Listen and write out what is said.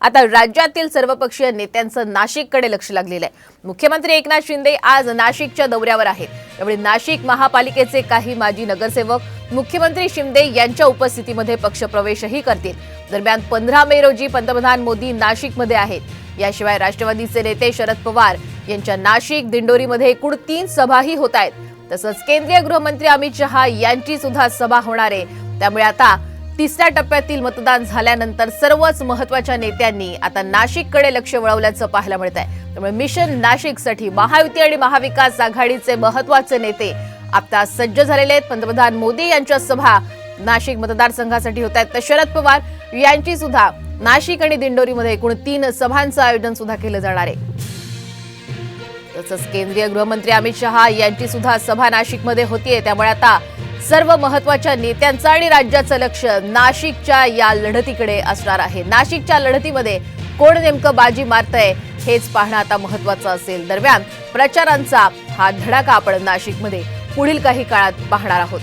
आता राज्यातील सर्वपक्षीय नेत्यांचं नाशिककडे लक्ष लागलेलं आहे। मुख्यमंत्री एकनाथ शिंदे आज नाशिकच्या दौऱ्यावर आहेत। त्यामुळे नाशिक महापालिकेचे काही माजी नगरसेवक मुख्यमंत्री शिंदे यांच्या उपस्थितीमध्ये पक्षप्रवेशही करतील। दरम्यान 15 मे रोजी पंतप्रधान मोदी नाशिकमध्ये आहेत। याशिवाय राष्ट्रवादीचे नेते शरद पवार यांच्या नाशिक दिंडोरीमध्ये एकूण 3 सभाही होत आहेत। तसंच केंद्रीय गृहमंत्री अमित शहा यांची सुद्धा सभा होणार आहे। त्यामुळे आता तिसऱ्या टप्प्यातील मतदान झाल्यानंतर सर्वच महत्त्वाच्या नेत्यांनी आता नाशिककडे लक्ष वळवल्याचं पाहायला मिळत आहे। त्यामुळे मिशन नाशिकसाठी महायुती आणि महाविकास आघाडीचे महत्त्वाचे नेते आता सज्ज झालेले आहेत। पंतप्रधान मोदी यांच्या सभा नाशिक मतदारसंघासाठी होत आहेत, तर शरद पवार यांची सुद्धा नाशिक आणि दिंडोरीमध्ये एकूण 3 सभांचं आयोजन सुद्धा केलं जाणार आहे। तसंच केंद्रीय गृहमंत्री अमित शहा यांची सुद्धा सभा नाशिकमध्ये होतीये। त्यामुळे आता सर्व महत्त्वाच्या नेत्यांचं आणि राज्याचं लक्ष नाशिकच्या या लढतीकडे असणार आहे। नाशिकच्या लढतीमध्ये कोण नेमकं बाजी मारतंय हेच पाहणं आता महत्त्वाचं असेल। दरम्यान प्रचारांचा हा धडाका आपण नाशिकमध्ये पुढील काही काळात पाहणार आहोत।